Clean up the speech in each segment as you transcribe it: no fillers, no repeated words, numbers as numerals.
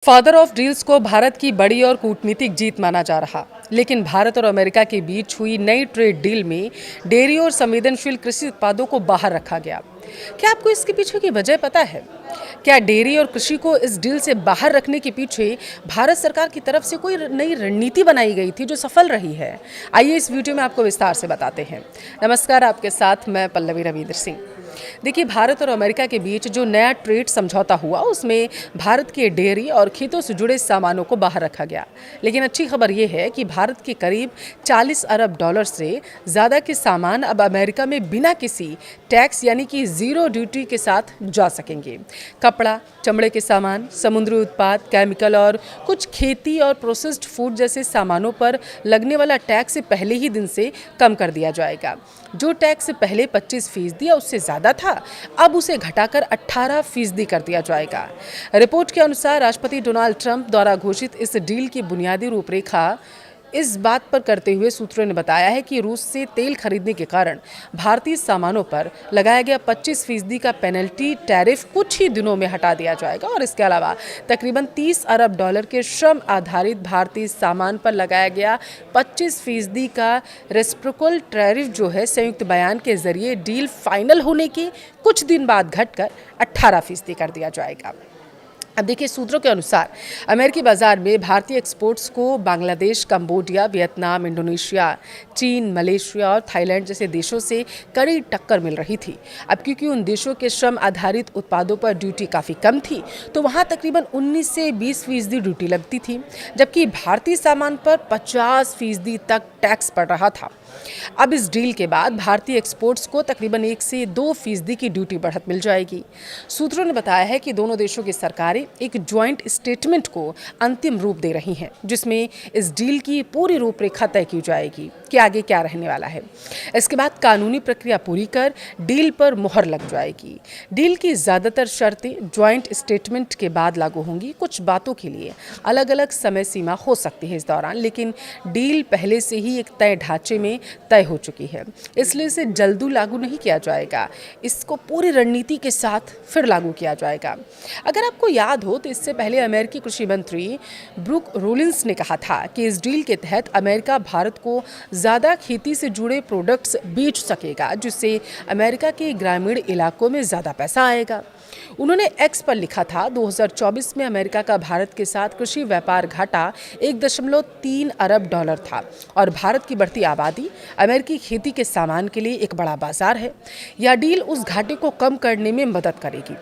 Father of deals को भारत की बड़ी और कूटनीतिक जीत माना जा रहा, लेकिन भारत और अमेरिका के बीच हुई नई ट्रेड डील में डेयरी और संवेदनशील कृषि उत्पादों को बाहर रखा गया। क्या आपको इसके पीछे की वजह पता है? क्या डेयरी और कृषि को इस डील से बाहर रखने के पीछे भारत सरकार की तरफ से कोई नई रणनीति बनाई गई थी जो सफल रही है? आइए इस वीडियो में आपको विस्तार से बताते हैं। नमस्कार, आपके साथ मैं पल्लवी रविंद्र सिंह। देखिए, भारत और अमेरिका के बीच जो नया ट्रेड समझौता हुआ उसमें भारत के डेयरी और खेतों से जुड़े सामानों को बाहर रखा गया। लेकिन अच्छी खबर यह है कि भारत के करीब 40 अरब डॉलर से ज़्यादा के सामान अब अमेरिका में बिना किसी टैक्स यानी कि ज़ीरो ड्यूटी के साथ जा सकेंगे। कपड़ा, चमड़े के सामान, समुद्री उत्पाद, केमिकल और कुछ खेती और प्रोसेस्ड फूड जैसे सामानों पर लगने वाला टैक्स पहले ही दिन से कम कर दिया जाएगा। जो टैक्स पहले 25% या उससे ज़्यादा था, अब उसे घटाकर 18% कर दिया जाएगा। रिपोर्ट के अनुसार राष्ट्रपति डोनाल्ड ट्रंप द्वारा घोषित इस डील की बुनियादी रूपरेखा इस बात पर करते हुए सूत्रों ने बताया है कि रूस से तेल खरीदने के कारण भारतीय सामानों पर लगाया गया 25% का पेनल्टी टैरिफ कुछ ही दिनों में हटा दिया जाएगा और इसके अलावा तकरीबन 30 अरब डॉलर के श्रम आधारित भारतीय सामान पर लगाया गया 25% का रेसिप्रोकल टैरिफ जो है संयुक्त बयान के जरिए डील फाइनल होने के कुछ दिन बाद घटकर 18% कर दिया जाएगा। अब देखिए, सूत्रों के अनुसार अमेरिकी बाजार में भारतीय एक्सपोर्ट्स को बांग्लादेश, कंबोडिया, वियतनाम, इंडोनेशिया, चीन, मलेशिया और थाईलैंड जैसे देशों से कड़ी टक्कर मिल रही थी। अब क्योंकि उन देशों के श्रम आधारित उत्पादों पर ड्यूटी काफ़ी कम थी, तो वहाँ तकरीबन 19 से 20% ड्यूटी लगती थी, जबकि भारतीय सामान पर 50% तक टैक्स पड़ रहा था। अब इस डील के बाद भारतीय एक्सपोर्ट्स को तकरीबन 1 से 2% की ड्यूटी बढ़त मिल जाएगी। सूत्रों ने बताया है कि दोनों देशों की सरकारें एक ज्वाइंट स्टेटमेंट को अंतिम रूप दे रही हैं, जिसमें इस डील की पूरी रूपरेखा तय की जाएगी कि आगे क्या रहने वाला है। इसके बाद कानूनी प्रक्रिया पूरी कर डील पर मुहर लग जाएगी। डील की ज़्यादातर शर्तें ज्वाइंट स्टेटमेंट के बाद लागू होंगी। कुछ बातों के लिए अलग अलग समय सीमा हो सकती है इस दौरान, लेकिन डील पहले से ही एक तय ढांचे में तय हो चुकी है, इसलिए इसे जल्दी लागू नहीं किया जाएगा। इसको पूरी रणनीति के साथ फिर लागू किया जाएगा। अगर आपको याद हो तो इससे पहले अमेरिकी कृषि मंत्री ब्रूक रोलिंस ने कहा था कि इस डील के तहत अमेरिका भारत को ज़्यादा खेती से जुड़े प्रोडक्ट्स बेच सकेगा, जिससे अमेरिका के ग्रामीण इलाकों में ज़्यादा पैसा आएगा। उन्होंने एक्स पर लिखा था, 2024 में अमेरिका का भारत के साथ कृषि व्यापार घाटा 1.3 अरब डॉलर था और भारत की बढ़ती आबादी अमेरिकी खेती के सामान के लिए एक बड़ा बाजार है। यह डील उस घाटे को कम करने में मदद करेगी।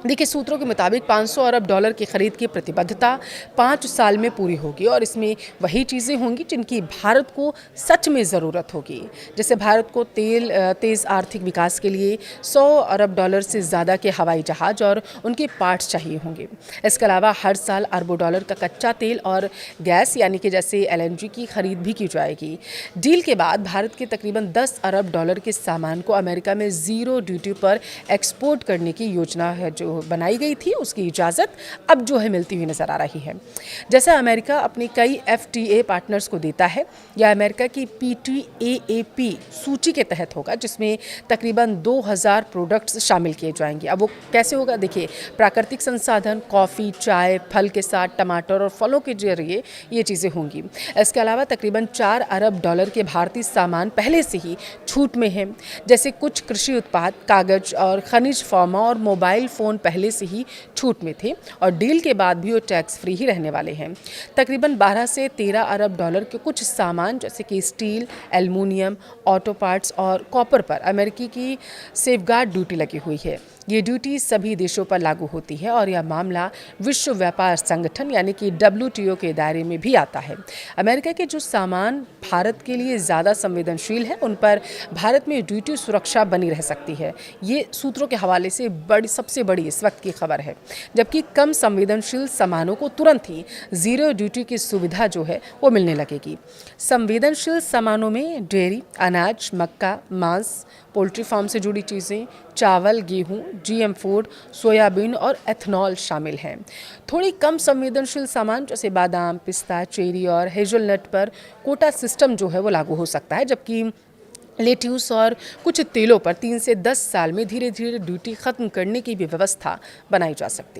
देखिए, सूत्रों के मुताबिक 500 अरब डॉलर की खरीद की प्रतिबद्धता 5 साल में पूरी होगी और इसमें वही चीज़ें होंगी जिनकी भारत को सच में ज़रूरत होगी। जैसे भारत को तेज़ आर्थिक विकास के लिए 100 अरब डॉलर से ज़्यादा के हवाई जहाज़ और उनके पार्ट्स चाहिए होंगे। इसके अलावा हर साल अरबों डॉलर का कच्चा तेल और गैस यानी कि जैसे LNG की खरीद भी की जाएगी। डील के बाद भारत के तकरीबन 10 अरब डॉलर के सामान को अमेरिका में ज़ीरो ड्यूटी पर एक्सपोर्ट करने की योजना है जो बनाई गई थी, उसकी इजाज़त अब जो है मिलती हुई नज़र आ रही है। जैसे अमेरिका अपने कई FTA पार्टनर्स को देता है, या अमेरिका की PTAAP सूची के तहत होगा, जिसमें तकरीबन 2000 प्रोडक्ट्स शामिल किए जाएंगे। अब वो कैसे होगा? देखिए, प्राकृतिक संसाधन, कॉफ़ी, चाय, फल के साथ टमाटर और फलों के जरिए ये चीज़ें होंगी। इसके अलावा तकरीबन 4 अरब डॉलर के भारतीय सामान पहले से ही छूट में हैं, जैसे कुछ कृषि उत्पाद, कागज़ और खनिज, फार्मा और मोबाइल फ़ोन पहले से ही छूट में थे और डील के बाद भी वो टैक्स फ्री ही रहने वाले हैं। तकरीबन 12 से 13 अरब डॉलर के कुछ सामान जैसे कि स्टील, एल्युमिनियम, ऑटो पार्ट्स और कॉपर पर अमेरिकी की सेफगार्ड ड्यूटी लगी हुई है। ये ड्यूटी सभी देशों पर लागू होती है और यह मामला विश्व व्यापार संगठन यानी कि WTO के दायरे में भी आता है। अमेरिका के जो सामान भारत के लिए ज़्यादा संवेदनशील है, उन पर भारत में ड्यूटी सुरक्षा बनी रह सकती है। ये सूत्रों के हवाले से सबसे बड़ी इस वक्त की खबर है। जबकि कम संवेदनशील सामानों को तुरंत ही ज़ीरो ड्यूटी की सुविधा जो है वो मिलने लगेगी। संवेदनशील सामानों में डेयरी, अनाज, मक्का, मांस, पोल्ट्री फार्म से जुड़ी चीज़ें, चावल, गेहूं, GM फूड, सोयाबीन और एथनॉल शामिल हैं। थोड़ी कम संवेदनशील सामान जैसे बादाम, पिस्ता, चेरी और हेज़लनट पर कोटा सिस्टम जो है वो लागू हो सकता है, जबकि लेट्यूस और कुछ तेलों पर 3 से 10 साल में धीरे धीरे ड्यूटी खत्म करने की भी व्यवस्था बनाई जा सकती है।